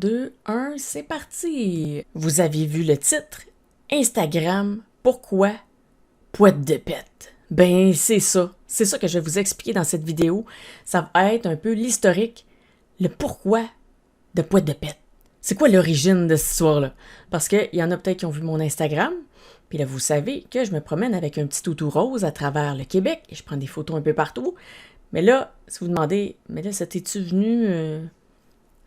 2, 1, c'est parti! Vous avez vu le titre? Instagram, pourquoi? Poète de pète. Ben, c'est ça. C'est ça que je vais vous expliquer dans cette vidéo. Ça va être un peu l'historique, le pourquoi de poète de pète. C'est quoi l'origine de cette histoire-là? Parce qu'il y en a peut-être qui ont vu mon Instagram, puis là, vous savez que je me promène avec un petit toutou rose à travers le Québec, et je prends des photos un peu partout. Mais là, si vous demandez, mais là, ça t'es-tu venu...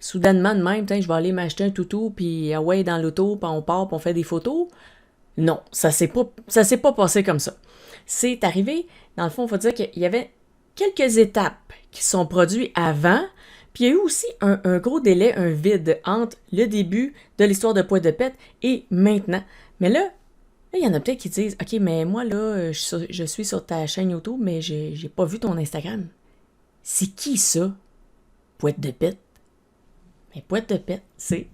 soudainement de même, je vais aller m'acheter un toutou, puis ouais, dans l'auto, puis on part, puis on fait des photos. Non, ça s'est pas passé comme ça. C'est arrivé, dans le fond, il faut dire qu'il y avait quelques étapes qui sont produites avant, puis il y a eu aussi un gros délai, un vide entre le début de l'histoire de Poète de Pète et maintenant. Mais là, il y en a peut-être qui disent « Ok, mais moi, là, je suis sur ta chaîne YouTube, mais j'ai pas vu ton Instagram. » C'est qui ça, Poète de Pète? Mais Poète de Pète, c'est lui!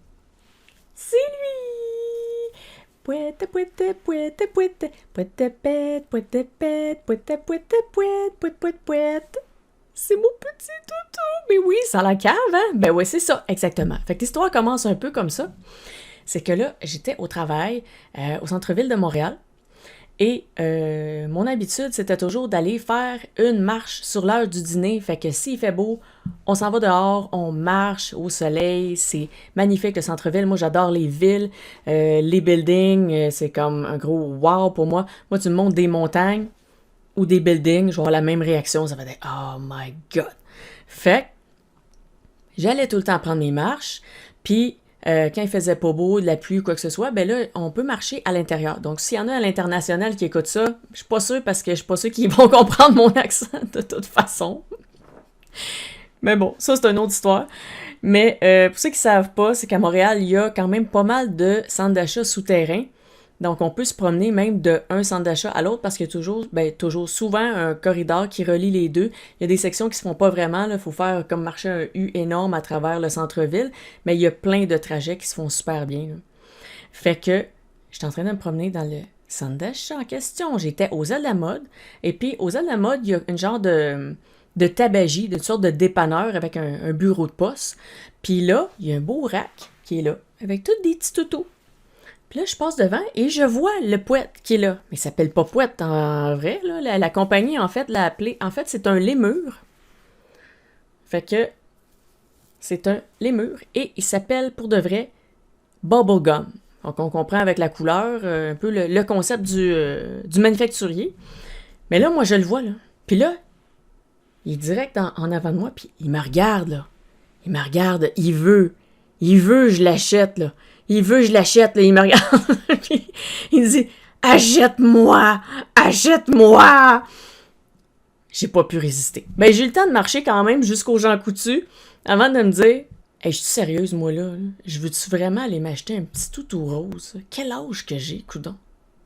Poète, poète, poète, poète, poète de pète, poète de pète, poète, poète, poète, poète, poète, poète. C'est mon petit toutou! Mais oui, ça la cave, hein? Ben oui, c'est ça, exactement. Fait que l'histoire commence un peu comme ça. C'est que là, j'étais au travail au centre-ville de Montréal. Et mon habitude, c'était toujours d'aller faire une marche sur l'heure du dîner. Fait que s'il fait beau, on s'en va dehors, on marche au soleil. C'est magnifique le centre-ville. Moi, j'adore les villes, les buildings. C'est comme un gros wow pour moi. Moi, tu me montres des montagnes ou des buildings, je vais avoir la même réaction. Ça va être « Oh my God! » Fait que j'allais tout le temps prendre mes marches. Puis quand il faisait pas beau, de la pluie ou quoi que ce soit, ben là, on peut marcher à l'intérieur. Donc, s'il y en a à l'international qui écoutent ça, je suis pas sûre parce que je suis pas sûre qu'ils vont comprendre mon accent de toute façon. Mais bon, ça, c'est une autre histoire. Mais pour ceux qui savent pas, c'est qu'à Montréal, il y a quand même pas mal de centres d'achat souterrains. Donc, on peut se promener même d'un centre d'achat à l'autre parce qu'il y a toujours souvent un corridor qui relie les deux. Il y a des sections qui se font pas vraiment. Il faut faire comme marcher un U énorme à travers le centre-ville. Mais il y a plein de trajets qui se font super bien. Là. Fait que j'étais en train de me promener dans le centre d'achat en question. J'étais aux ailes de la mode. Et puis, aux ailes de la mode, il y a une genre de tabagie, d'une sorte de dépanneur avec un bureau de poste. Puis là, il y a un beau rack qui est là, avec tous des petits toutous. Puis là, je passe devant et je vois le Poète qui est là. Mais il s'appelle pas Poète en vrai, là. La compagnie, en fait, l'a appelé... En fait, c'est un lémur. Fait que c'est un lémur. Et il s'appelle, pour de vrai, Bubblegum. Donc, on comprend avec la couleur, un peu le concept du manufacturier. Mais là, moi, je le vois, là. Puis là, il est direct en avant de moi, puis il me regarde, là. Il me regarde, il veut, je l'achète, là. Il veut, je l'achète, là, il me regarde. Il dit « Achète-moi! Achète-moi! » J'ai pas pu résister. Ben, j'ai eu le temps de marcher quand même jusqu'aux Jean Coutu avant de me dire « Hey, je suis sérieuse, moi, là? Je veux-tu vraiment aller m'acheter un petit toutou rose? Quel âge que j'ai, coudonc? »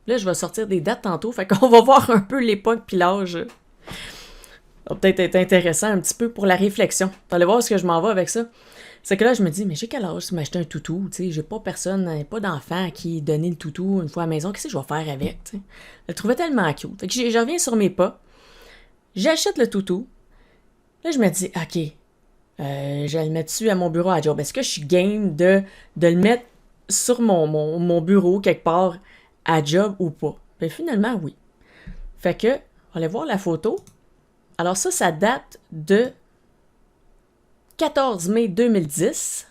Là, je vais sortir des dates tantôt, fait qu'on va voir un peu l'époque puis l'âge. Ça va peut-être être intéressant un petit peu pour la réflexion. Vous allez voir ce que je m'en vais avec ça. C'est que là, je me dis, mais j'ai quel âge si m'acheter un toutou, tu sais, j'ai pas personne, pas d'enfant à qui donner le toutou une fois à la maison, qu'est-ce que je vais faire avec, tu sais. Je le trouvais tellement cute. Fait que je reviens sur mes pas, j'achète le toutou, là, je me dis, ok, je vais le mettre dessus à mon bureau à job. Est-ce que je suis game de le mettre sur mon bureau quelque part à job ou pas? Ben finalement, oui. Fait que, on va aller voir la photo. Alors ça date de 14 mai 2010.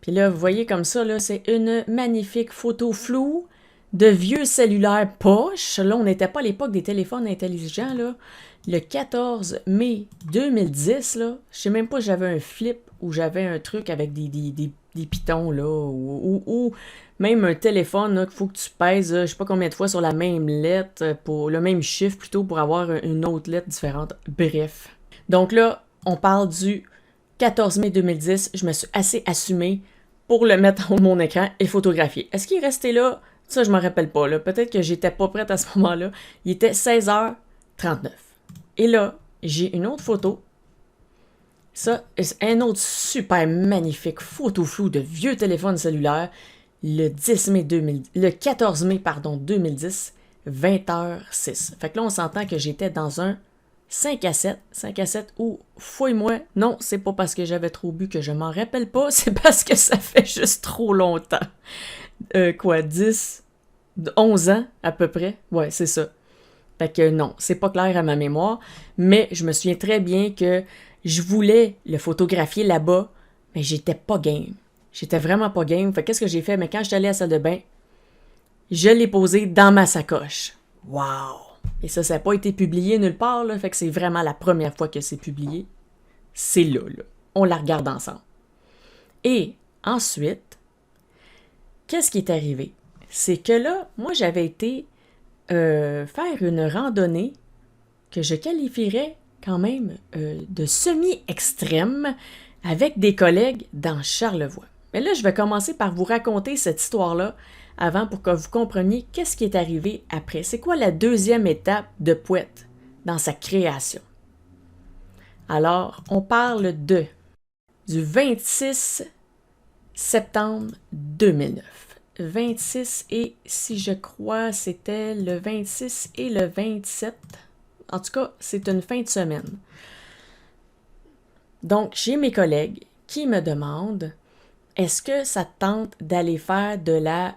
Puis là, vous voyez comme ça, là, c'est une magnifique photo floue de vieux cellulaires poche. Là, on n'était pas à l'époque des téléphones intelligents, là. Le 14 mai 2010, là, je sais même pas si j'avais un flip ou j'avais un truc avec des pitons, là, ou même un téléphone, là, qu'il faut que tu pèses, je sais pas combien de fois sur la même lettre, pour le même chiffre plutôt, pour avoir une autre lettre différente. Bref. Donc là, on parle du 14 mai 2010. Je me suis assez assumée pour le mettre sur mon écran et photographier. Est-ce qu'il est resté là? Ça, je me rappelle pas. Là. Peut-être que j'étais pas prête à ce moment-là. Il était 16h39. Et là, j'ai une autre photo. Ça, c'est un autre super magnifique photo floue de vieux téléphone cellulaire. Le 14 mai, 2010, 20h06. Fait que là, on s'entend que j'étais dans un 5 à 7 ou fouille-moi. Non, c'est pas parce que j'avais trop bu que je m'en rappelle pas, c'est parce que ça fait juste trop longtemps. 10, 11 ans à peu près? Ouais, c'est ça. Fait que non, c'est pas clair à ma mémoire, mais je me souviens très bien que je voulais le photographier là-bas, mais j'étais pas game. J'étais vraiment pas game. Fait qu'est-ce que j'ai fait? Mais quand je suis allée à la salle de bain, je l'ai posé dans ma sacoche. Wow! Et ça n'a pas été publié nulle part, là, fait que c'est vraiment la première fois que c'est publié. C'est là. On la regarde ensemble. Et ensuite, qu'est-ce qui est arrivé? C'est que là, moi, j'avais été faire une randonnée que je qualifierais quand même de semi-extrême avec des collègues dans Charlevoix. Mais là, je vais commencer par vous raconter cette histoire-là avant pour que vous compreniez qu'est-ce qui est arrivé après. C'est quoi la deuxième étape de Pouette dans sa création? Alors, on parle du 26 septembre 2009. 26 et, si je crois, c'était le 26 et le 27. En tout cas, c'est une fin de semaine. Donc, j'ai mes collègues qui me demandent est-ce que ça te tente d'aller faire de la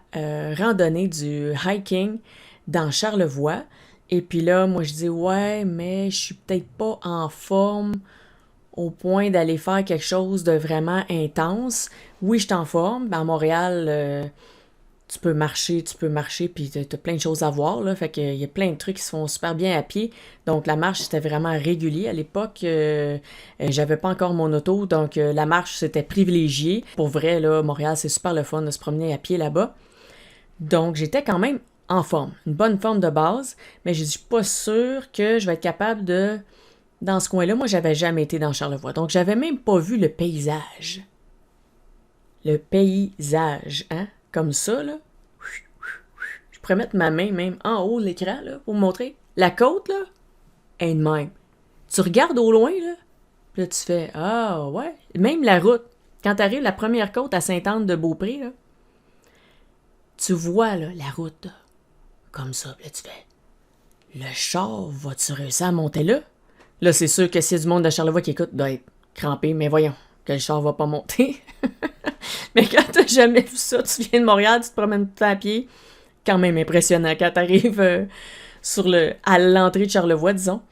randonnée, du hiking dans Charlevoix? Et puis là, moi, je dis ouais, mais je suis peut-être pas en forme au point d'aller faire quelque chose de vraiment intense. Oui, je suis en forme. À Montréal, tu peux marcher, puis t'as plein de choses à voir, là. Fait qu'il y a plein de trucs qui se font super bien à pied. Donc, la marche, c'était vraiment régulier. À l'époque, j'avais pas encore mon auto, donc la marche, c'était privilégié. Pour vrai, là, Montréal, c'est super le fun de se promener à pied là-bas. Donc, j'étais quand même en forme. Une bonne forme de base, mais je suis pas sûre que je vais être capable de... Dans ce coin-là, moi, j'avais jamais été dans Charlevoix. Donc, j'avais même pas vu le paysage. Le paysage, hein? Comme ça, là. Je pourrais mettre ma main même en haut de l'écran, là, pour vous montrer. La côte, là, est de même. Tu regardes au loin, là, puis là, tu fais « Ah, ouais. » Même la route. Quand tu arrives la première côte à Sainte-Anne-de-Beaupré, là, tu vois, là, la route, là, comme ça. Puis là, tu fais « Le char, va-tu réussir à monter là? » Là, c'est sûr que s'il y a du monde de Charlevoix qui écoute, doit être crampé, mais voyons, que le char va pas monter. Mais quand t'as jamais vu ça, tu viens de Montréal, tu te promènes tout à pied, quand même impressionnant quand t'arrives à l'entrée de Charlevoix, disons.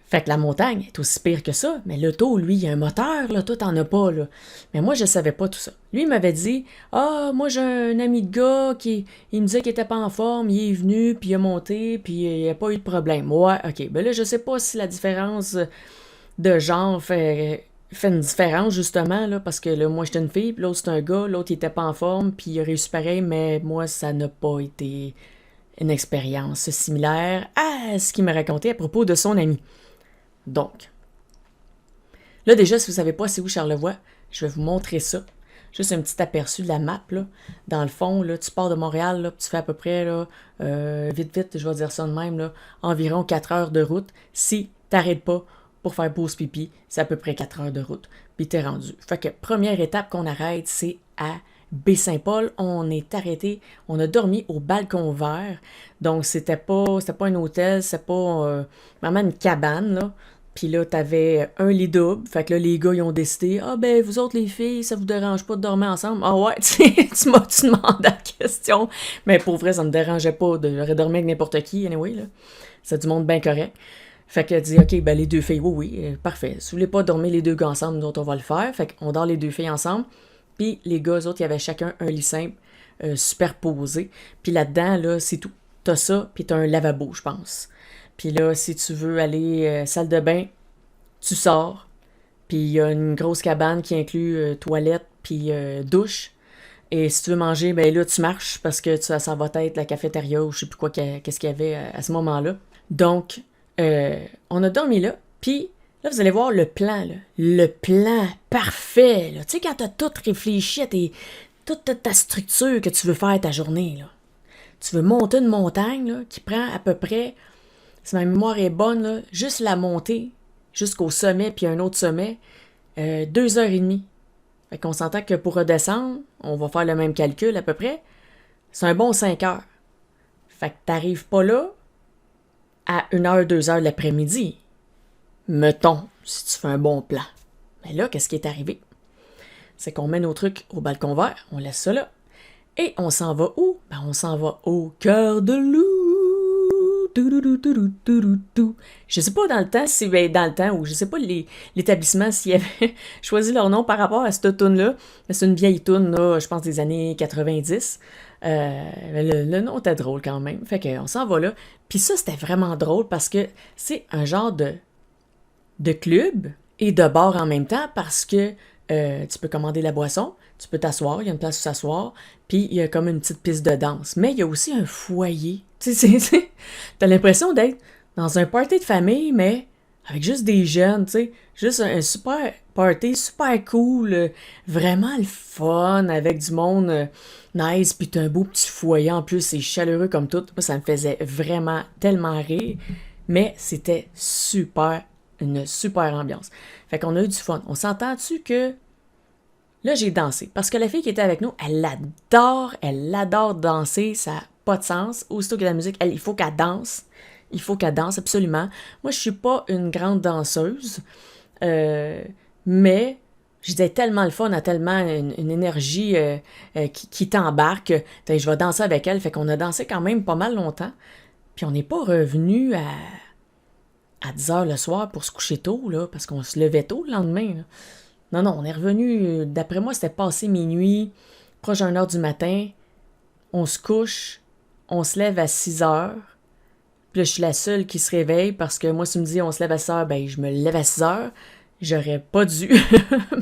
Fait que la montagne est aussi pire que ça, mais l'auto, lui, il y a un moteur, là, toi, t'en as pas, là. Mais moi, je savais pas tout ça. Lui, il m'avait dit, « Ah, moi, j'ai un ami de gars il me disait qu'il était pas en forme, il est venu, puis il a monté, puis il n'y a pas eu de problème. » Ouais, ok. Ben là, je sais pas si la différence de genre fait une différence, justement, là, parce que là, moi, j'étais une fille, puis l'autre, c'est un gars, l'autre, il était pas en forme, puis il a réussi pareil, mais moi, ça n'a pas été une expérience similaire à ce qu'il m'a raconté à propos de son ami. Donc, là, déjà, si vous savez pas c'est où Charlevoix, je vais vous montrer ça. Juste un petit aperçu de la map, là. Dans le fond, là, tu pars de Montréal, là, tu fais à peu près, là, vite, je vais dire ça de même, là, environ 4 heures de route. Si t'arrêtes pas pour faire pause pipi, c'est à peu près 4 heures de route. Puis t'es rendu. Fait que première étape qu'on arrête, c'est à Baie-Saint-Paul. On est arrêté, on a dormi au balcon vert. Donc, c'était pas un hôtel, c'était pas vraiment une cabane, là. Puis là, t'avais un lit double. Fait que là, les gars, ils ont décidé, ah ben, vous autres, les filles, ça vous dérange pas de dormir ensemble? Ah ouais, tu m'as-tu demandé la question? Mais pour vrai, ça me dérangeait pas. J'aurais dormi avec n'importe qui, anyway, là. C'est du monde bien correct. Fait qu'elle dit, OK, ben les deux filles, oui, parfait. Si vous voulez pas dormir les deux gars ensemble, nous autres, on va le faire. Fait qu'on dort les deux filles ensemble. Puis les gars, eux autres, il y avait chacun un lit simple superposé. Puis là-dedans, là, c'est tout. T'as ça, puis t'as un lavabo, je pense. Puis là, si tu veux aller salle de bain, tu sors. Puis il y a une grosse cabane qui inclut toilette puis douche. Et si tu veux manger, ben là, tu marches parce que ça va être la cafétéria ou je sais plus quoi qu'est-ce qu'il y avait à ce moment-là. Donc, on a dormi là. Puis là, vous allez voir le plan, là. Le plan parfait, là. Tu sais, quand t'as tout réfléchi à toute ta structure que tu veux faire ta journée, là. Tu veux monter une montagne, là, qui prend à peu près, si ma mémoire est bonne, là, juste la montée jusqu'au sommet puis un autre sommet, 2h30. Fait qu'on s'entend que pour redescendre, on va faire le même calcul à peu près, c'est un bon 5 heures. Fait que t'arrives pas là à 1h, 2h de l'après-midi. Mettons, si tu fais un bon plan. Mais là, qu'est-ce qui est arrivé? C'est qu'on met nos trucs au balcon vert, on laisse ça là. Et on s'en va où? Ben, on s'en va au cœur de loup. Je sais pas dans le temps, si ben, dans le temps, ou je sais pas l'établissement s'ils avaient choisi leur nom par rapport à cette toune-là. Mais c'est une vieille toune, là, je pense des années 90. Le nom était drôle quand même. Fait qu'on s'en va là. Puis ça, c'était vraiment drôle parce que c'est un genre de club et de bar en même temps parce que tu peux commander la boisson, tu peux t'asseoir, il y a une place où s'asseoir, puis il y a comme une petite piste de danse. Mais il y a aussi un foyer. Tu sais, t'as l'impression d'être dans un party de famille, mais avec juste des jeunes, tu sais. Juste un super party, super cool, vraiment le fun, avec du monde nice, puis t'as un beau petit foyer en plus, c'est chaleureux comme tout. Moi, ça me faisait vraiment tellement rire, mais c'était une super ambiance. Fait qu'on a eu du fun. On s'entend-tu que là, j'ai dansé. Parce que la fille qui était avec nous, elle adore danser, ça n'a pas de sens. Aussitôt que la musique, il faut qu'elle danse. Il faut qu'elle danse, absolument. Moi, je suis pas une grande danseuse, mais j'ai tellement le fun, elle a tellement une énergie qui t'embarque. Je vais danser avec elle. Fait qu'on a dansé quand même pas mal longtemps. Puis on n'est pas revenu à 10 heures le soir pour se coucher tôt, là, parce qu'on se levait tôt le lendemain. Là. Non, on est revenu, d'après moi, c'était passé minuit, proche de 1 heure du matin. On se couche, on se lève à 6 heures. Puis là, je suis la seule qui se réveille parce que moi, si tu me dis on se lève à 6 heures, ben je me lève à 6 heures. J'aurais pas dû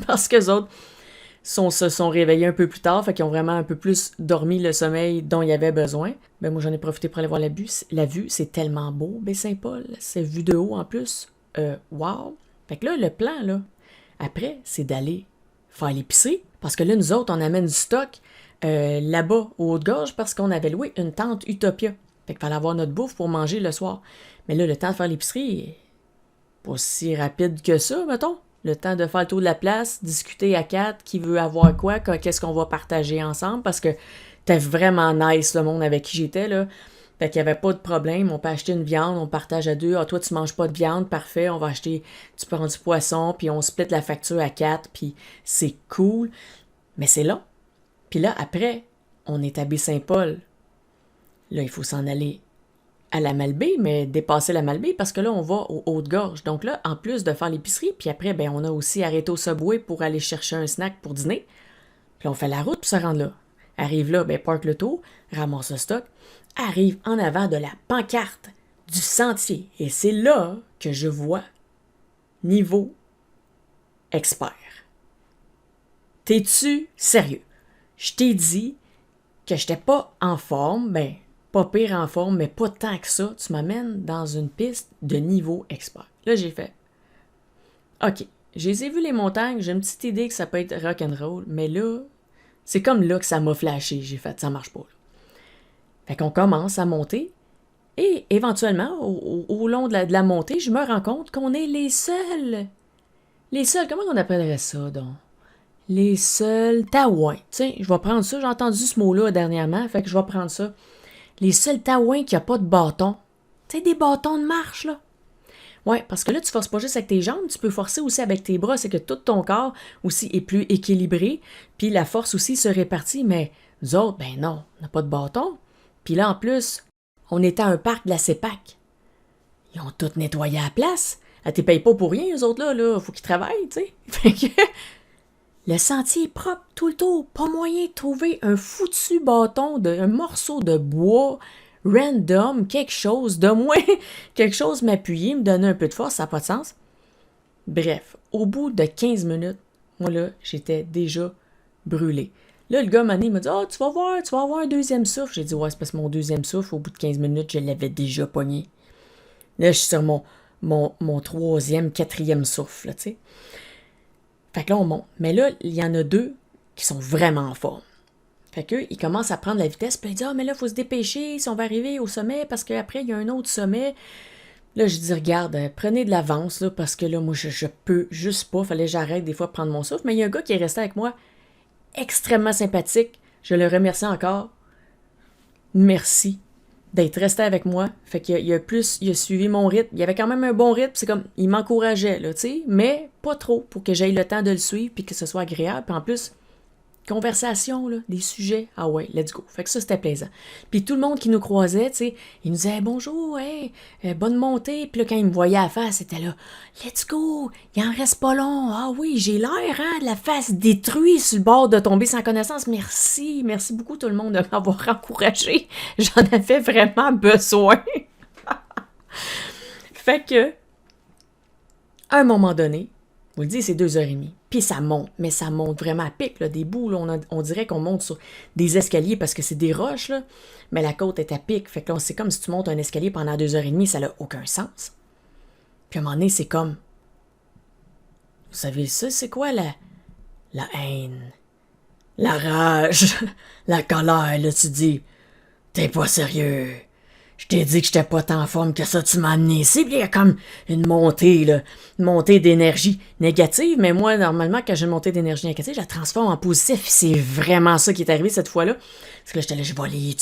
parce que les autres se sont réveillés un peu plus tard, fait qu'ils ont vraiment un peu plus dormi le sommeil dont il y avait besoin. Ben moi, j'en ai profité pour aller voir la vue. C'est tellement beau, Baie-Saint-Paul. C'est vu de haut en plus. Wow! Fait que là, le plan, là, après, c'est d'aller faire l'épicerie. Parce que là, nous autres, on amène du stock là-bas, au Haute-Gorge, parce qu'on avait loué une tente Utopia. Fait qu'il fallait avoir notre bouffe pour manger le soir. Mais là, le temps de faire l'épicerie est pas si rapide que ça, mettons. Le temps de faire le tour de la place, discuter à quatre, qui veut avoir quoi, qu'est-ce qu'on va partager ensemble, parce que c'était vraiment nice le monde avec qui j'étais, là. Fait qu'il n'y avait pas de problème, on peut acheter une viande, on partage à deux. Ah, toi, tu manges pas de viande, parfait, on va acheter, tu prends du poisson, puis on split la facture à 4, puis c'est cool. Mais c'est long. Puis là, après, on est à Baie-Saint-Paul. Là, il faut s'en aller à la Malbaie, mais dépasser la Malbaie, parce que là, on va aux Hautes-Gorges. Donc là, en plus de faire l'épicerie, puis après, ben, on a aussi arrêté au Subway pour aller chercher un snack pour dîner. Puis là, on fait la route pour se rendre là. Arrive là, ben, parque le tour, ramasse le stock, arrive en avant de la pancarte du sentier. Et c'est là que je vois niveau expert. T'es-tu sérieux? Je t'ai dit que j'étais pas en forme, ben, pas pire en forme, mais pas tant que ça. Tu m'amènes dans une piste de niveau expert. Là, j'ai fait. OK, j'ai vu les montagnes, j'ai une petite idée que ça peut être rock'n'roll, mais là, c'est comme là que ça m'a flashé. J'ai fait, ça marche pas. Là. Fait qu'on commence à monter, et éventuellement, au long de la montée, je me rends compte qu'on est les seuls. Les seuls, comment on appellerait ça, donc? Les seuls taouins. Tiens, je vais prendre ça. J'ai entendu ce mot-là dernièrement, fait que je vais prendre ça. Les seuls taouins qui n'ont pas de bâton. Tu sais, des bâtons de marche, là. Ouais, parce que là, tu forces pas juste avec tes jambes, tu peux forcer aussi avec tes bras. C'est que tout ton corps aussi est plus équilibré, puis la force aussi se répartit. Mais nous autres, ben non, on n'a pas de bâton. Puis là, en plus, on était à un parc de la CEPAC. Ils ont tout nettoyé à la place. Elle ne payes pas pour rien, eux autres, là. Faut qu'ils travaillent, tu sais. Fait que le sentier est propre tout le tour. Pas moyen de trouver un foutu bâton, un morceau de bois random, quelque chose, de moins quelque chose m'appuyer, me donner un peu de force, ça n'a pas de sens. Bref, au bout de 15 minutes, moi là, j'étais déjà brûlée. Là, le gars m'a dit, « Ah, tu vas avoir un deuxième souffle. » J'ai dit, « Ouais, c'est parce que mon deuxième souffle, au bout de 15 minutes, je l'avais déjà pogné. » Là, je suis sur mon troisième, quatrième souffle, tu sais. Fait que là, on monte. Mais là, il y en a deux qui sont vraiment en forme. Fait qu'eux, ils commencent à prendre la vitesse, puis ils disent « Ah, mais là, il faut se dépêcher si on va arriver au sommet, parce qu'après, il y a un autre sommet. » Là, je dis « Regarde, prenez de l'avance, là, parce que là, moi, je peux juste pas. Fallait que j'arrête des fois de prendre mon souffle. » Mais il y a un gars qui est resté avec moi, extrêmement sympathique. Je le remercie encore. Merci. d'être resté avec moi. Fait qu'il a suivi mon rythme. Il y avait quand même un bon rythme. C'est comme, il m'encourageait, là, tu sais, mais pas trop pour que j'aie le temps de le suivre puis que ce soit agréable. Puis en plus, conversation, là, des sujets. Ah ouais, let's go. Fait que ça, c'était plaisant. Puis tout le monde qui nous croisait, tu sais, il nous disait hey, bonjour, hey, bonne montée. Puis là, quand il me voyait à la face, c'était là, let's go, il en reste pas long. Ah oui, j'ai l'air, hein, de la face détruite sur le bord de tomber sans connaissance. Merci, merci beaucoup tout le monde de m'avoir encouragé. J'en avais vraiment besoin. Fait que, à un moment donné, je vous le dis, c'est 2h30. Puis ça monte, mais ça monte vraiment à pic, là, des bouts. Là, on dirait qu'on monte sur des escaliers parce que c'est des roches, là, mais la côte est à pic. Fait que là, c'est comme si tu montes un escalier pendant 2h30, ça n'a aucun sens. Puis à un moment donné, c'est comme... Vous savez ça, c'est quoi la haine, la rage, la colère, là, tu dis, t'es pas sérieux. Je t'ai dit que j'étais pas tant en forme que ça, tu m'as amené ici, puis il y a comme une montée, là, une montée d'énergie négative, mais moi, normalement, quand j'ai une montée d'énergie négative, je la transforme en positif, c'est vraiment ça qui est arrivé cette fois-là, parce que là, j'étais là, je vais les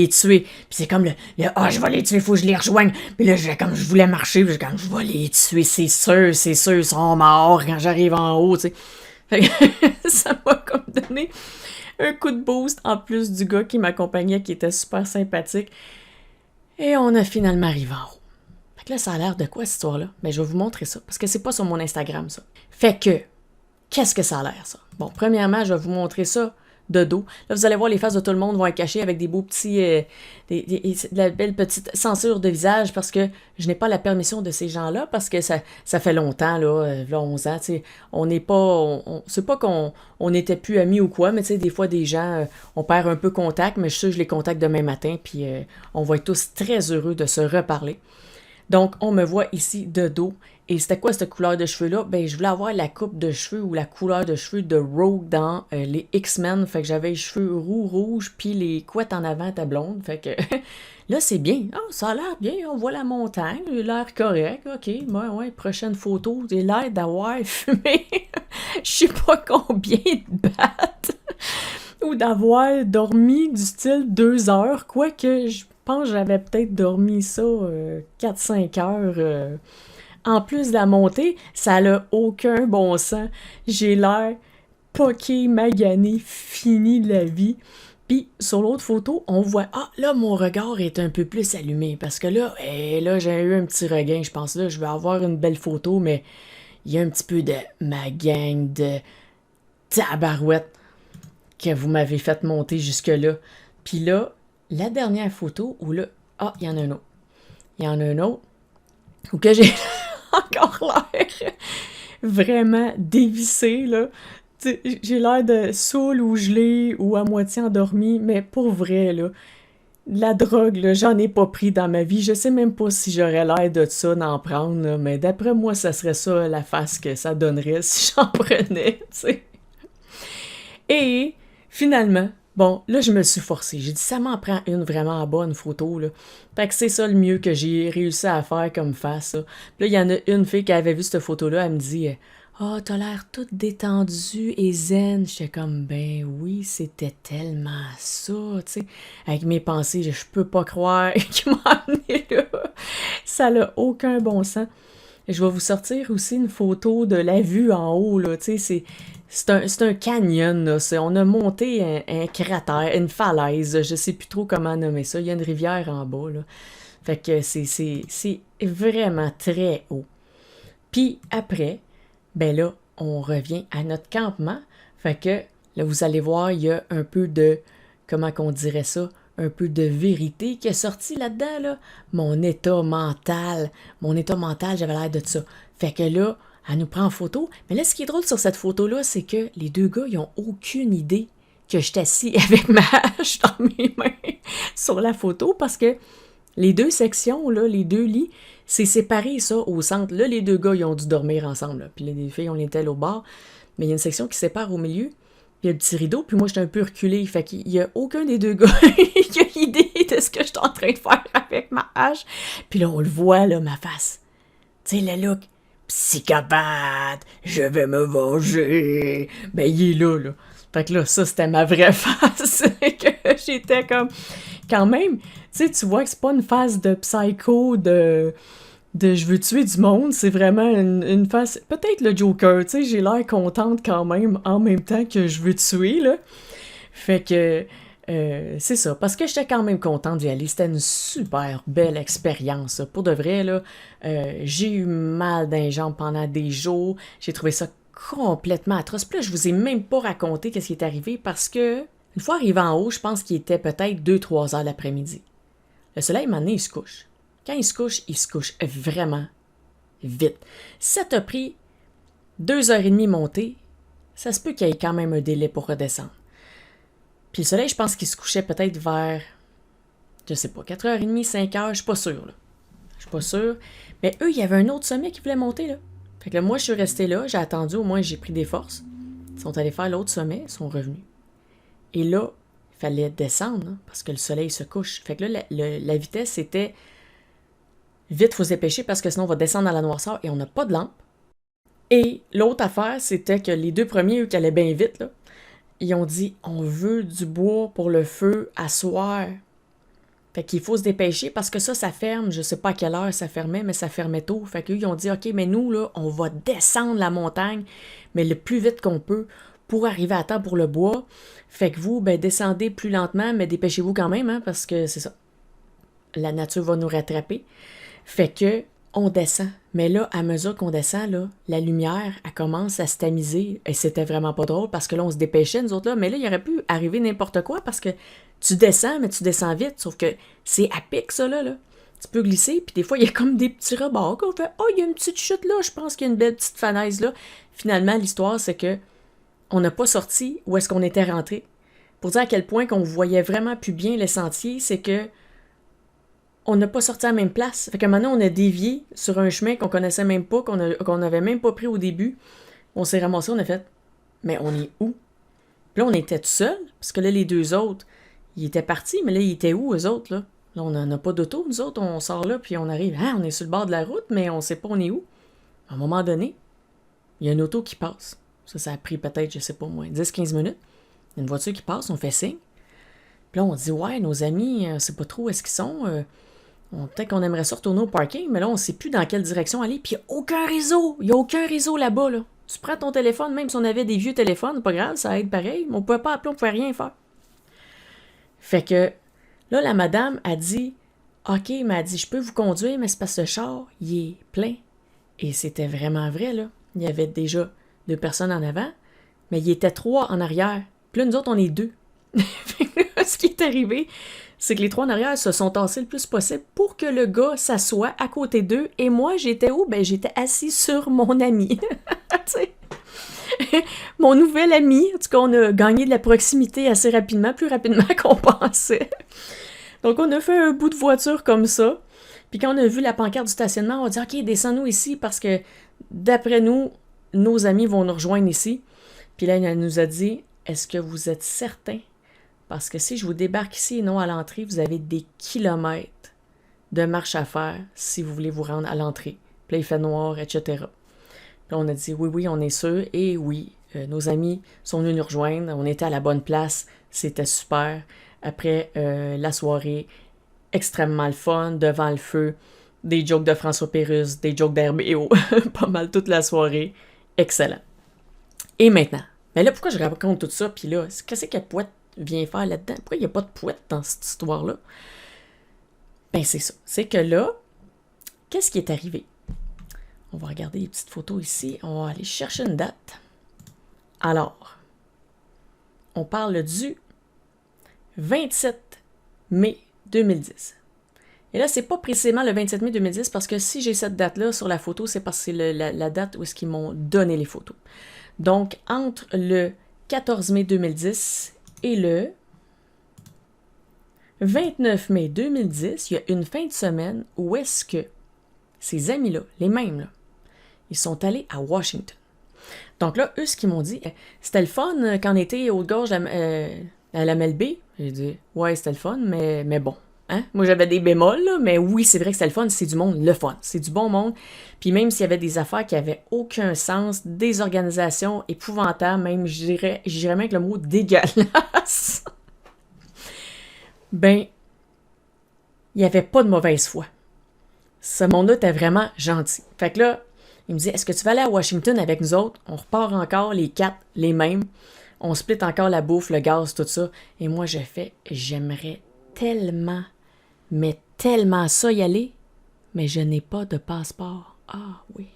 tuer, puis c'est comme je vais les tuer, faut que je les rejoigne, puis là, comme je voulais marcher, puis comme, je vais les tuer, c'est sûr, ils sont morts quand j'arrive en haut, tu sais. Fait que ça m'a comme donné un coup de boost en plus du gars qui m'accompagnait qui était super sympathique. Et on a finalement arrivé en haut. Fait que là, ça a l'air de quoi cette histoire-là? Mais je vais vous montrer ça parce que c'est pas sur mon Instagram ça. Fait que, qu'est-ce que ça a l'air ça? Bon, premièrement, je vais vous montrer ça de dos. Là, vous allez voir, les faces de tout le monde vont être cachées avec des beaux petits... de la belle petite censure de visage parce que je n'ai pas la permission de ces gens-là parce que ça fait longtemps, là 11 ans, tu sais. On n'est pas... c'est pas qu'on n'était plus amis ou quoi, mais tu sais, des fois, des gens, on perd un peu contact, mais je suis sûre que je les contacte demain matin, puis on va être tous très heureux de se reparler. Donc, on me voit ici de dos. Et c'était quoi cette couleur de cheveux-là? Ben, je voulais avoir la coupe de cheveux ou la couleur de cheveux de Rogue dans les X-Men. Fait que j'avais les cheveux roux, rouges, puis les couettes en avant étaient blondes. Fait que là, c'est bien. Ah, ça a l'air bien. On voit la montagne. L'air correct. OK. Ouais, prochaine photo. J'ai l'air d'avoir fumé je sais pas combien de battes. Ou d'avoir dormi du style 2 heures. Quoique, je pense que j'avais peut-être dormi ça 4-5 heures. En plus de la montée, ça n'a aucun bon sens. J'ai l'air poqué, magané, fini de la vie. Puis sur l'autre photo, on voit, ah là, mon regard est un peu plus allumé. Parce que là, là j'ai eu un petit regain. Je pense là, je vais avoir une belle photo, mais il y a un petit peu de ma gang de tabarouettes que vous m'avez fait monter jusque-là. Puis là, la dernière photo où là, ah, il y en a un autre. Il y en a un autre où que j'ai encore l'air vraiment dévissé, là. T'sais, j'ai l'air de saoul ou gelé ou à moitié endormi, mais pour vrai, là, la drogue, là, j'en ai pas pris dans ma vie. Je sais même pas si j'aurais l'air de ça d'en prendre, là, mais d'après moi, ça serait ça la face que ça donnerait si j'en prenais, tu sais. Et finalement, bon, là, je me suis forcée. J'ai dit, ça m'en prend une vraiment bonne photo, là. Fait que c'est ça le mieux que j'ai réussi à faire comme face, là. Puis là, il y en a une fille qui avait vu cette photo-là, elle me dit, ah, t'as l'air toute détendue et zen. J'étais comme, ben oui, c'était tellement ça, tu sais. Avec mes pensées, je peux pas croire qu'il m'a amené là. Ça n'a aucun bon sens. Je vais vous sortir aussi une photo de la vue en haut, là, tu sais, c'est un canyon, là. On a monté un cratère, une falaise, je sais plus trop comment nommer ça. Il y a une rivière en bas, là. Fait que c'est vraiment très haut. Puis après, ben là, on revient à notre campement. Fait que là, vous allez voir, il y a un peu de, comment qu'on dirait ça, un peu de vérité qui est sorti là-dedans, là. Mon état mental, j'avais l'air de ça. Fait que là, elle nous prend en photo. Mais là, ce qui est drôle sur cette photo-là, c'est que les deux gars, ils ont aucune idée que je suis assis avec ma hache dans mes mains sur la photo parce que les deux sections, là, les deux lits, c'est séparé, ça, au centre. Là, les deux gars, ils ont dû dormir ensemble, là. Puis les filles, on était au bord. Mais il y a une section qui sépare au milieu. Puis il y a le petit rideau, puis moi, j'étais un peu reculée. Fait qu'il y a aucun des deux gars qui a idée de ce que je suis en train de faire avec ma hache. Puis là, on le voit, là, ma face. Tu sais, le look. Psychopathe, je vais me venger. Ben, il est là, là. Fait que là, ça, c'était ma vraie face. Que j'étais comme... quand même, tu sais, tu vois que c'est pas une phase de psycho, de je veux tuer du monde, c'est vraiment une phase, peut-être le Joker, tu sais, j'ai l'air contente quand même, en même temps que je veux tuer, là. Fait que, c'est ça, parce que j'étais quand même contente d'y aller, c'était une super belle expérience, ça. Pour de vrai, là, j'ai eu mal dans les jambes pendant des jours, j'ai trouvé ça complètement atroce, puis là, je vous ai même pas raconté qu'est-ce qui est arrivé, parce que, une fois arrivé en haut, je pense qu'il était peut-être 2-3 heures l'après-midi. Le soleil, maintenant, il se couche. Quand il se couche vraiment vite. Si ça t'a pris 2h30 monter, ça se peut qu'il y ait quand même un délai pour redescendre. Puis le soleil, je pense qu'il se couchait peut-être vers, je sais pas, 4h30, 5h, je suis pas sûre, là. Je suis pas sûre. Mais eux, il y avait un autre sommet qui voulait monter, là. Fait que là, moi, je suis restée là, j'ai attendu, au moins j'ai pris des forces. Ils sont allés faire l'autre sommet, ils sont revenus. Et là, il fallait descendre, hein, parce que le soleil se couche. Fait que là, la vitesse, c'était vite, faut se dépêcher parce que sinon on va descendre dans la noirceur et on n'a pas de lampe. Et l'autre affaire, c'était que les deux premiers, eux, qui allaient bien vite, là, ils ont dit on veut du bois pour le feu à soir. Fait qu'il faut se dépêcher parce que ça ferme. Je sais pas à quelle heure ça fermait, mais ça fermait tôt. Fait qu'eux, ils ont dit ok, mais nous, là, on va descendre la montagne, mais le plus vite qu'on peut pour arriver à temps pour le bois. Fait que vous, ben, descendez plus lentement, mais dépêchez-vous quand même, hein, parce que c'est ça. La nature va nous rattraper. Fait que on descend. Mais là, à mesure qu'on descend, là, la lumière, elle commence à se tamiser. Et c'était vraiment pas drôle parce que là, on se dépêchait, nous autres, là. Mais là, il aurait pu arriver n'importe quoi parce que tu descends, mais tu descends vite. Sauf que c'est à pic, ça, là. Tu peux glisser, puis des fois, il y a comme des petits rebords. On fait « Oh, il y a une petite chute là, je pense qu'il y a une belle petite falaise là. » Finalement, l'histoire, c'est que on n'a pas sorti où est-ce qu'on était rentré. Pour dire à quel point qu'on voyait vraiment plus bien le sentier, c'est que on n'a pas sorti à la même place. Fait que maintenant, on a dévié sur un chemin qu'on connaissait même pas, qu'on n'avait même pas pris au début. On s'est ramassé, on a fait « Mais on est où? » Puis là, on était tout seul, parce que là, les deux autres, ils étaient partis, mais là, ils étaient où, eux autres, là? Là, on n'en a pas d'auto, nous autres, on sort là, puis on arrive, on est sur le bord de la route, mais on sait pas on est où. À un moment donné, il y a une auto qui passe. Ça a pris peut-être, je sais pas moi, 10-15 minutes. Il y a une voiture qui passe, on fait signe. Puis là, on dit, ouais, nos amis, on sait pas trop où est-ce qu'ils sont. Peut-être qu'on aimerait ça retourner au parking, mais là, on sait plus dans quelle direction aller. Puis il n'y a aucun réseau. Il n'y a aucun réseau là-bas, là. Tu prends ton téléphone, même si on avait des vieux téléphones, pas grave, ça aide pareil. Mais on pouvait pas appeler, on pouvait rien faire. Fait que là, la madame a dit, OK, mais elle dit, je peux vous conduire, mais c'est parce que le char, il est plein. Et c'était vraiment vrai, là. Il y avait déjà 2 personnes en avant, mais il y était 3 en arrière. Puis là, nous autres, on est 2. Ce qui est arrivé, c'est que les 3 en arrière se sont tassés le plus possible pour que le gars s'assoie à côté d'eux. Et moi, j'étais où? Ben, j'étais assis sur mon ami. Mon nouvel ami. En tout cas, on a gagné de la proximité assez rapidement, plus rapidement qu'on pensait. Donc, on a fait un bout de voiture comme ça. Puis quand on a vu la pancarte du stationnement, on a dit « OK, descends-nous ici parce que d'après nous, nos amis vont nous rejoindre ici. » Puis là, elle nous a dit « Est-ce que vous êtes certain? Parce que si je vous débarque ici et non à l'entrée, vous avez des kilomètres de marche à faire si vous voulez vous rendre à l'entrée. » Puis là, il fait noir, etc. Puis là, on a dit « Oui, on est sûr. » Et oui, nos amis sont venus nous rejoindre. On était à la bonne place. C'était super. Après la soirée, extrêmement le fun, devant le feu, des jokes de François Pérusse, des jokes d'RBO, pas mal toute la soirée. Excellent. Et maintenant, mais là, pourquoi je raconte tout ça? Puis là, qu'est-ce que Pouette vient faire là-dedans? Pourquoi il n'y a pas de Pouette dans cette histoire-là? Ben, c'est ça. C'est que là, qu'est-ce qui est arrivé? On va regarder les petites photos ici. On va aller chercher une date. Alors, on parle du 27 mai 2010. Et là, c'est pas précisément le 27 mai 2010 parce que si j'ai cette date-là sur la photo, c'est parce que c'est la date où est-ce qu'ils m'ont donné les photos. Donc, entre le 14 mai 2010 et le 29 mai 2010, il y a une fin de semaine où est-ce que ces amis-là, les mêmes, là, ils sont allés à Washington. Donc là, eux, ce qu'ils m'ont dit, c'était le fun quand on était Haute-Gorge à la MLB. J'ai dit, ouais, c'était le fun, mais bon. Hein? Moi, j'avais des bémols, là, mais oui, c'est vrai que c'était le fun, c'est du monde, le fun. C'est du bon monde. Puis même s'il y avait des affaires qui n'avaient aucun sens, des organisations épouvantables, même, j'irais même avec le mot dégueulasse. Ben, il n'y avait pas de mauvaise foi. Ce monde-là était vraiment gentil. Fait que là, il me dit, est-ce que tu vas aller à Washington avec nous autres? On repart encore les 4, les mêmes. On split encore la bouffe, le gaz, tout ça. Et moi, j'aimerais tellement, mais tellement ça y aller, mais je n'ai pas de passeport. Ah oui,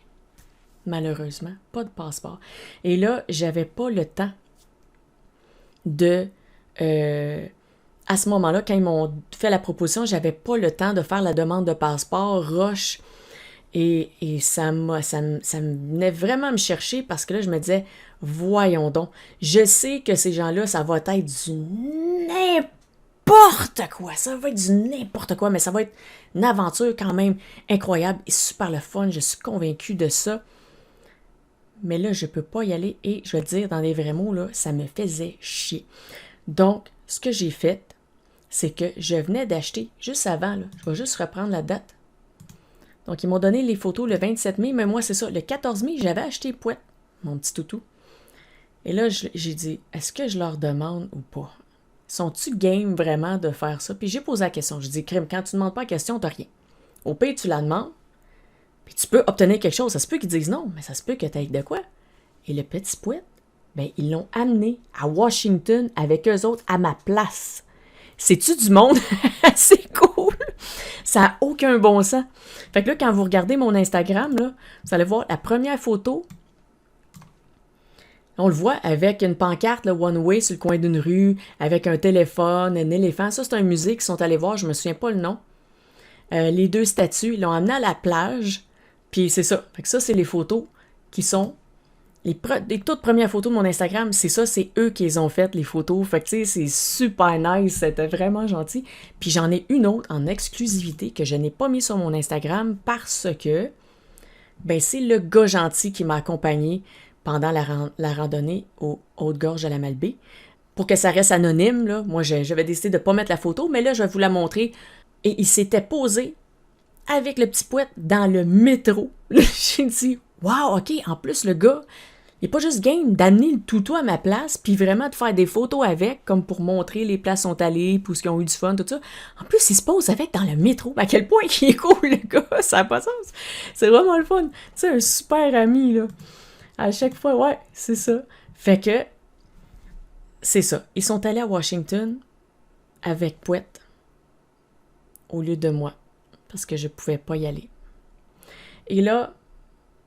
malheureusement, pas de passeport. Et là, j'avais pas le temps de... à ce moment-là, quand ils m'ont fait la proposition, j'avais pas le temps de faire la demande de passeport, rush. Et ça venait vraiment me chercher parce que là, je me disais, voyons donc, je sais que ces gens-là, ça va être du n'importe quoi. Ça va être du n'importe quoi, mais ça va être une aventure quand même incroyable et super le fun. Je suis convaincue de ça. Mais là, je peux pas y aller et je vais te dire dans les vrais mots, là, ça me faisait chier. Donc, ce que j'ai fait, c'est que je venais d'acheter, juste avant, là, je vais juste reprendre la date. Donc, ils m'ont donné les photos le 27 mai, mais moi, c'est ça, le 14 mai, j'avais acheté Pouette, mon petit toutou. Et là, j'ai dit, est-ce que je leur demande ou pas? Sont-tu game vraiment de faire ça? Puis j'ai posé la question, je dis, crime, quand tu ne demandes pas la question, t'as rien. Au pire, tu la demandes, puis tu peux obtenir quelque chose. Ça se peut qu'ils disent non, mais ça se peut que tu aies de quoi. Et le petit Pouette, ben, ils l'ont amené à Washington avec eux autres à ma place. C'est-tu du monde? C'est cool! Ça n'a aucun bon sens. Fait que là, quand vous regardez mon Instagram, là, vous allez voir la première photo. On le voit avec une pancarte, là, One Way, sur le coin d'une rue, avec un téléphone, un éléphant. Ça, c'est un musée qu'ils sont allés voir, je me souviens pas le nom. Les 2 statues, ils l'ont amené à la plage. Puis c'est ça. Fait que ça, c'est les photos qui sont... Les toutes premières photos de mon Instagram, c'est ça, c'est eux qui les ont faites, les photos. Fait que tu sais, c'est super nice, c'était vraiment gentil. Puis j'en ai une autre en exclusivité que je n'ai pas mis sur mon Instagram parce que, ben c'est le gars gentil qui m'a accompagné pendant la randonnée aux Hautes-Gorges de la Malbaie. Pour que ça reste anonyme, là, moi j'avais décidé de ne pas mettre la photo, mais là je vais vous la montrer. Et il s'était posé avec le petit Pouette dans le métro. J'ai dit, wow, ok, en plus le gars... Il n'est pas juste game d'amener le toutou à ma place, puis vraiment de faire des photos avec, comme pour montrer les places sont allées, puis où ils ont eu du fun, tout ça. En plus, il se pose avec dans le métro. À quel point il est cool, le gars, ça n'a pas de sens. C'est vraiment le fun. Tu sais, un super ami, là. À chaque fois, ouais, c'est ça. Fait que, c'est ça. Ils sont allés à Washington avec Pouette au lieu de moi, parce que je ne pouvais pas y aller. Et là,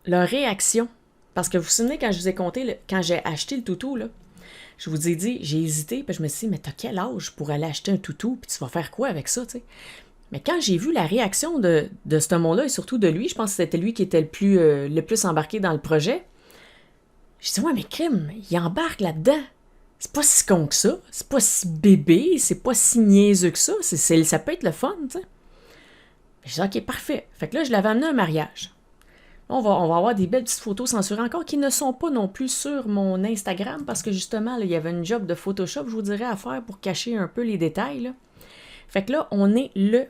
leur réaction... Parce que vous vous souvenez, quand je vous ai conté, quand j'ai acheté le toutou, là, je vous ai dit, j'ai hésité, puis je me suis dit, mais t'as quel âge pour aller acheter un toutou, puis tu vas faire quoi avec ça, tu sais? Mais quand j'ai vu la réaction de ce monde-là, et surtout de lui, je pense que c'était lui qui était le plus embarqué dans le projet, j'ai dit, ouais, mais crime, il embarque là-dedans. C'est pas si con que ça, c'est pas si bébé, c'est pas si niaiseux que ça, ça peut être le fun, tu sais. J'ai dit, ok, parfait. Fait que là, je l'avais amené à un mariage. On va avoir des belles petites photos censurées encore qui ne sont pas non plus sur mon Instagram parce que justement, là, il y avait une job de Photoshop, je vous dirais, à faire pour cacher un peu les détails. Là. Fait que là, on est le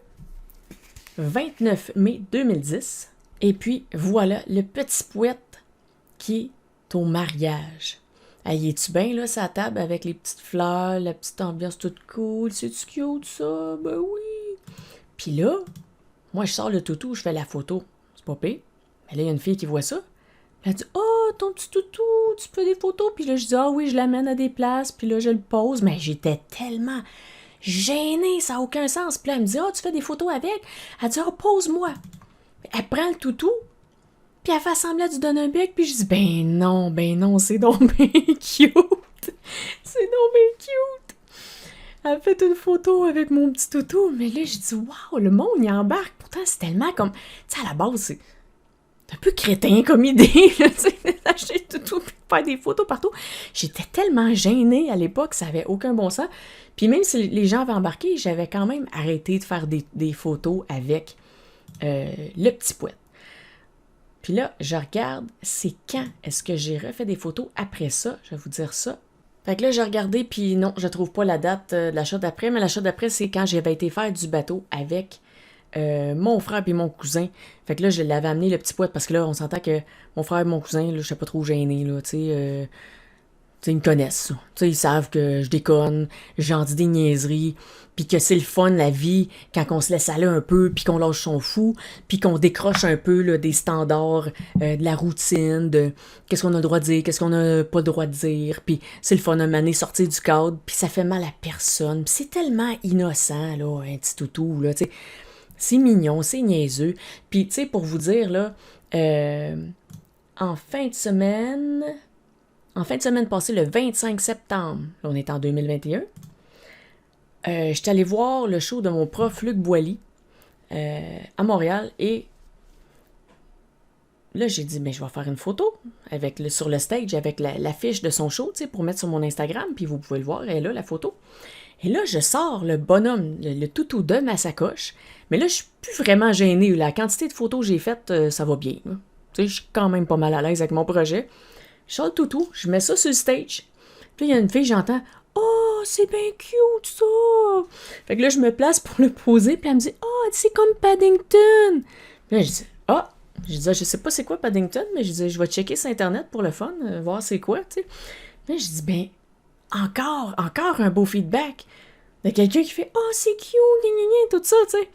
29 mai 2010 et puis voilà le petit Pouette qui est au mariage. Hey, es-tu bien là, sa table avec les petites fleurs, la petite ambiance toute cool, c'est-tu cute ça? Ben oui! Puis là, moi je sors le toutou, je fais la photo. C'est pas pire. Et là, il y a une fille qui voit ça. Elle dit, oh, ton petit toutou, tu fais des photos. Puis là, je dis, ah oui, je l'amène à des places. Puis là, je le pose. Mais j'étais tellement gênée, ça n'a aucun sens. Puis là, elle me dit, ah, tu fais des photos avec? Elle dit, oh, pose-moi. Elle prend le toutou. Puis elle fait semblant de lui donner un bec. Puis je dis, ben non, c'est donc bien cute. C'est donc bien cute. Elle fait une photo avec mon petit toutou. Mais là, je dis, waouh, le monde, il embarque. Pourtant, c'est tellement comme, tu sais, à la base, c'est un peu crétin comme idée, d'acheter le toutou et de faire des photos partout. J'étais tellement gênée à l'époque, ça n'avait aucun bon sens. Puis même si les gens avaient embarqué, j'avais quand même arrêté de faire des photos avec le petit Pouette. Puis là, je regarde, c'est quand est-ce que j'ai refait des photos après ça? Je vais vous dire ça. Fait que là, j'ai regardé, puis non, je trouve pas la date de l'achat d'après, mais l'achat d'après, c'est quand j'avais été faire du bateau avec mon frère et mon cousin. Fait que là, je l'avais amené le petit Pouette parce que là, on s'entend que mon frère et mon cousin, là, je suis pas trop gênée, là, tu sais. sais, ils me connaissent, ça. Tu sais, ils savent que je déconne, j'en dis des niaiseries, puis que c'est le fun, la vie, quand on se laisse aller un peu, puis qu'on lâche son fou, puis qu'on décroche un peu là, des standards, de la routine, de qu'est-ce qu'on a le droit de dire, qu'est-ce qu'on n'a pas le droit de dire, puis c'est le fun un moment donné, sortir du cadre, puis ça fait mal à personne, puis c'est tellement innocent, là, un petit toutou, là, tu sais. C'est mignon, c'est niaiseux. Puis, tu sais, pour vous dire, là, en fin de semaine... En fin de semaine passée, le 25 septembre, là, on est en 2021, je suis allée voir le show de mon prof Luc Boilly à Montréal et là, j'ai dit, mais je vais faire une photo sur le stage avec l'affiche de son show, tu sais, pour mettre sur mon Instagram, puis vous pouvez le voir, elle est là, la photo. Et là, je sors le bonhomme, le toutou de ma sacoche, mais là, je suis plus vraiment gênée. La quantité de photos que j'ai faites, ça va bien. Tu sais, je suis quand même pas mal à l'aise avec mon projet. Je sors le toutou, je mets ça sur le stage. Puis il y a une fille, j'entends « Oh, c'est bien cute, ça! » Fait que là, je me place pour le poser, puis elle me dit « Oh, c'est comme Paddington! » Puis là, je dis « Ah! » Je dis « Je sais pas c'est quoi Paddington, mais je dis je vais checker sur Internet pour le fun, voir c'est quoi, tu sais. » Là, je dis « Ben, encore un beau feedback de quelqu'un qui fait « Oh, c'est cute, gna gna gna, tout ça, tu sais. »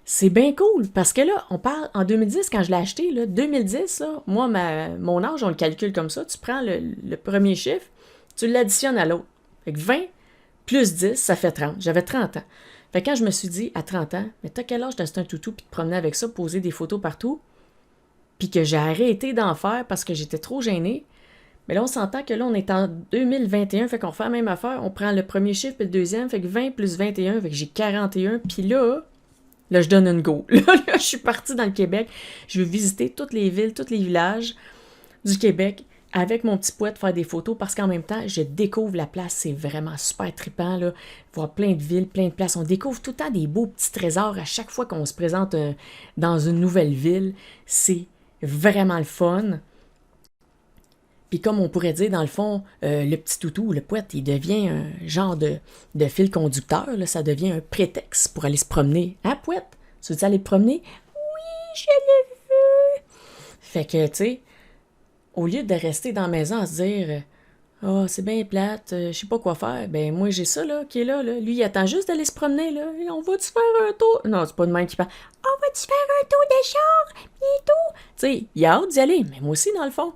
C'est bien cool, parce que là, on parle, en 2010, quand je l'ai acheté, là, 2010, là, moi, mon âge, on le calcule comme ça, tu prends le premier chiffre, tu l'additionnes à l'autre. Fait que 20 plus 10, ça fait 30. J'avais 30 ans. Fait que quand je me suis dit, à 30 ans, mais t'as quel âge d'acheter un toutou, puis de promener avec ça, poser des photos partout, puis que j'ai arrêté d'en faire parce que j'étais trop gênée, mais là, on s'entend que là, on est en 2021, fait qu'on refait la même affaire, on prend le premier chiffre puis le deuxième, fait que 20 plus 21, fait que j'ai 41, puis là, je donne une go. Là, je suis partie dans le Québec. Je veux visiter toutes les villes, tous les villages du Québec avec mon petit poète, faire des photos parce qu'en même temps, je découvre la place. C'est vraiment super trippant, là. Voir plein de villes, plein de places. On découvre tout le temps des beaux petits trésors à chaque fois qu'on se présente dans une nouvelle ville. C'est vraiment le fun. Puis comme on pourrait dire, dans le fond, le petit toutou, le poète, il devient un genre de fil conducteur. Là, ça devient un prétexte pour aller se promener. Hein, poète? Tu veux-tu aller te promener? Oui, je l'ai vu! Fait que, tu sais, au lieu de rester dans la maison à se dire « Ah, oh, c'est bien plate, je sais pas quoi faire », ben moi, j'ai ça, là, qui est là, là. Lui, il attend juste d'aller se promener, là. « On va-tu faire un tour? » Non, c'est pas de même qui parle. « On va-tu faire un tour de char? Bientôt? » Tu sais, il a hâte d'y aller, mais moi aussi, dans le fond.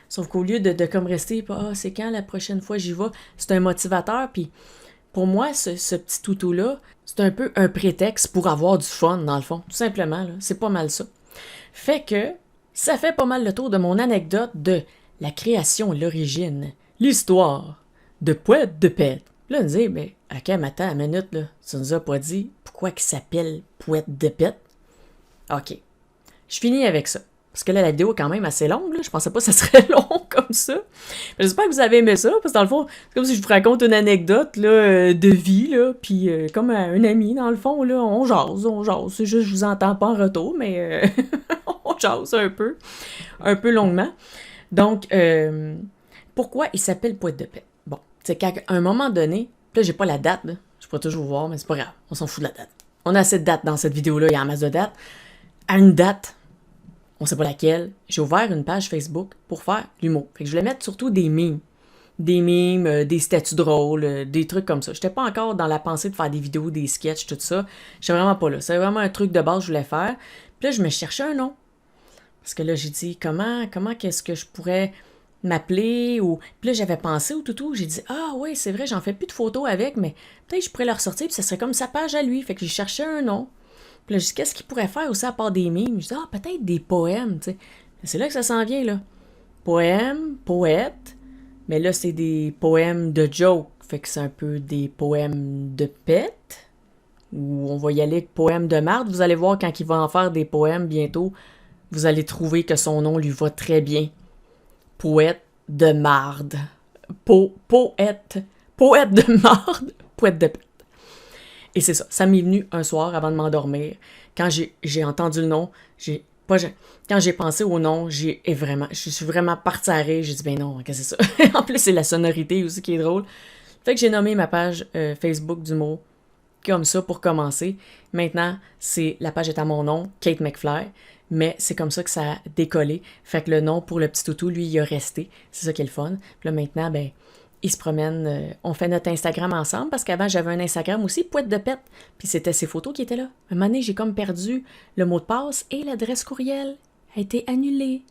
Sauf qu'au lieu de comme rester, ah, c'est quand la prochaine fois j'y vais, c'est un motivateur. Puis pour moi, ce petit toutou-là, c'est un peu un prétexte pour avoir du fun, dans le fond. Tout simplement, là. C'est pas mal ça. Fait que ça fait pas mal le tour de mon anecdote de la création, l'origine, l'histoire de Poète de Pète. Là, on dit, mais OK, mais attends une minute, là. Tu nous as pas dit pourquoi il s'appelle Poète de Pète? OK. Je finis avec ça. Parce que là, la vidéo est quand même assez longue, là. Je pensais pas que ça serait long comme ça. Mais j'espère que vous avez aimé ça, parce que dans le fond, c'est comme si je vous raconte une anecdote là, de vie, là, puis comme un ami, dans le fond, là, on jase. C'est juste, je vous entends pas en retour, mais on jase un peu longuement. Donc, pourquoi il s'appelle Poète de Paix? Bon, c'est qu'à un moment donné, là, j'ai pas la date, là. Je pourrais toujours voir, mais c'est pas grave, on s'en fout de la date. On a assez de dates dans cette vidéo-là, il y a un masse de dates. À une date, on sait pas laquelle, j'ai ouvert une page Facebook pour faire l'humour. Fait que je voulais mettre surtout des mimes. Des mimes, des statuts drôles, des trucs comme ça. J'étais pas encore dans la pensée de faire des vidéos, des sketchs, tout ça. J'étais vraiment pas là. C'est vraiment un truc de base que je voulais faire. Puis là, je me cherchais un nom. Parce que là, j'ai dit, comment qu'est-ce que je pourrais m'appeler? Ou... Puis là, j'avais pensé au toutou. J'ai dit, ah oui, c'est vrai, j'en fais plus de photos avec, mais peut-être que je pourrais le ressortir, puis ça serait comme sa page à lui. Fait que j'ai cherché un nom. Puis là, je dis, qu'est-ce qu'il pourrait faire aussi à part des mimes? Je dis, ah, peut-être des poèmes, tu sais. C'est là que ça s'en vient, là. Poèmes, poète, mais là, c'est des poèmes de joke. Fait que c'est un peu des poèmes de pète. Ou on va y aller avec poèmes de marde. Vous allez voir, quand il va en faire des poèmes bientôt, vous allez trouver que son nom lui va très bien. Poète de marde. Poète de marde. Poète de pète. Et c'est ça, ça m'est venu un soir avant de m'endormir. Quand j'ai entendu le nom, quand j'ai pensé au nom, je suis vraiment partie à rire. J'ai dit, ben non, qu'est-ce que c'est ça? En plus, c'est la sonorité aussi qui est drôle. Fait que j'ai nommé ma page Facebook d'humour comme ça pour commencer. Maintenant, la page est à mon nom, Kate McFly, mais c'est comme ça que ça a décollé. Fait que le nom pour le petit toutou, lui, il a resté. C'est ça qui est le fun. Puis là, maintenant, ben, il se promène, on fait notre Instagram ensemble, parce qu'avant, j'avais un Instagram aussi, Pouette de Pète, puis c'était ses photos qui étaient là. Un moment donné, j'ai comme perdu le mot de passe et l'adresse courriel a été annulée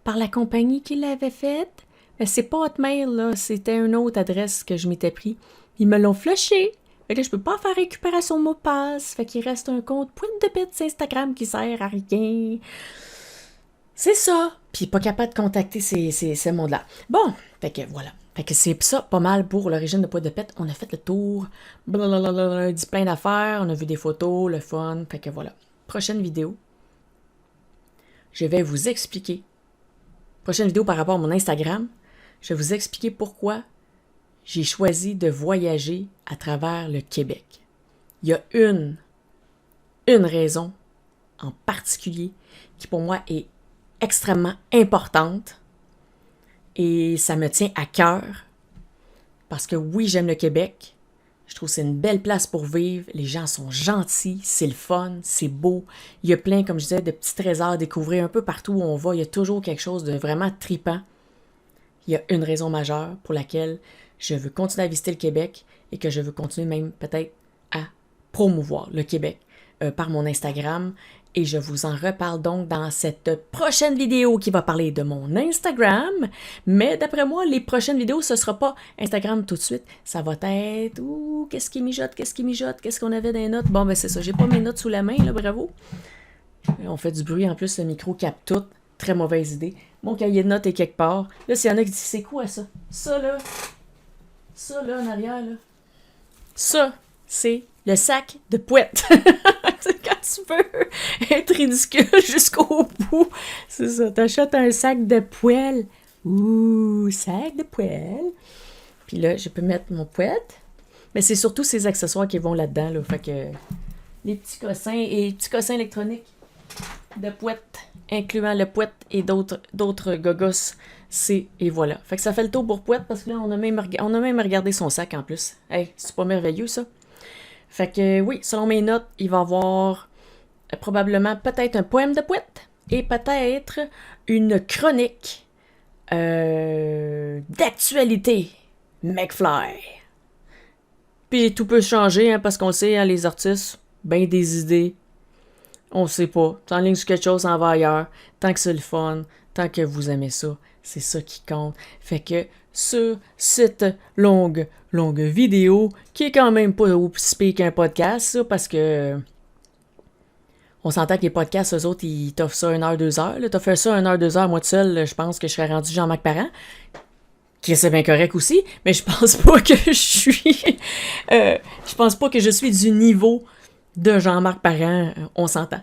par la compagnie qui l'avait faite. Mais c'est pas Hotmail, là, c'était une autre adresse que je m'étais pris. Ils me l'ont flushé. Fait que là, je peux pas faire récupération de mot de passe. Fait qu'il reste un compte Pouette de Pète sur Instagram qui sert à rien. C'est ça. Puis pas capable de contacter ces mondes-là. Bon, fait que voilà. Fait que c'est ça, pas mal pour l'origine de Pouette de Pète. On a fait le tour. Blablabla, on a dit plein d'affaires. On a vu des photos, le fun. Fait que voilà. Prochaine vidéo. Je vais vous expliquer. Prochaine vidéo par rapport à mon Instagram. Je vais vous expliquer pourquoi j'ai choisi de voyager à travers le Québec. Il y a une raison en particulier qui pour moi est extrêmement importante et ça me tient à cœur parce que oui, j'aime le Québec. Je trouve que c'est une belle place pour vivre. Les gens sont gentils, c'est le fun, c'est beau. Il y a plein, comme je disais, de petits trésors à découvrir un peu partout où on va. Il y a toujours quelque chose de vraiment tripant. Il y a une raison majeure pour laquelle je veux continuer à visiter le Québec et que je veux continuer même peut-être à promouvoir le Québec par mon Instagram. Et je vous en reparle donc dans cette prochaine vidéo qui va parler de mon Instagram. Mais d'après moi, les prochaines vidéos, ce ne sera pas Instagram tout de suite. Ça va être... Ouh, qu'est-ce qui mijote? Qu'est-ce qu'on avait dans les notes? Bon, ben c'est ça. J'ai pas mes notes sous la main, là, bravo. On fait du bruit. En plus, le micro capte tout. Très mauvaise idée. Mon cahier de notes est quelque part. Là, s'il y en a qui disent, c'est quoi ça? Ça, là, en arrière, là. Ça, c'est le sac de Pouette. C'est quand tu veux être ridicule jusqu'au bout. C'est ça, t'achètes un sac de poêle. Ouh, sac de poêle. Puis là, je peux mettre mon Pouette. Mais c'est surtout ces accessoires qui vont là-dedans, là. Fait que les petits cossins et petits cossins électroniques de Pouette, incluant le Pouette et d'autres gogos. Et voilà. Fait que ça fait le tour pour Pouette parce que là, on a même regardé son sac en plus. Hey, c'est pas merveilleux ça? Fait que oui, selon mes notes, il va y avoir probablement peut-être un poème de Pouette et peut-être une chronique d'actualité McFly. Puis tout peut changer hein, parce qu'on sait, hein, les artistes, ben des idées. On sait pas. T'enlignes sur quelque chose, ça en va ailleurs. Tant que c'est le fun, tant que vous aimez ça, c'est ça qui compte. Fait que sur cette longue vidéo, qui est quand même pas aussi pire qu'un podcast, ça, parce que on s'entend que les podcasts, eux autres, ils t'offrent ça 1 heure, 2 heures. Là. T'as fait ça 1 heure, 2 heures, moi tout seul, je pense que je serais rendu Jean-Marc Parent. Qui c'est bien correct aussi, mais je pense pas que je suis. Je pense pas que je suis du niveau de Jean-Marc Parent, on s'entend.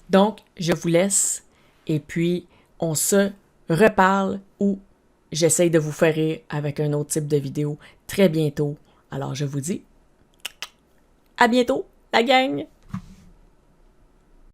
Donc, je vous laisse et puis on se reparle ou j'essaye de vous faire rire avec un autre type de vidéo très bientôt. Alors, je vous dis à bientôt, la gang!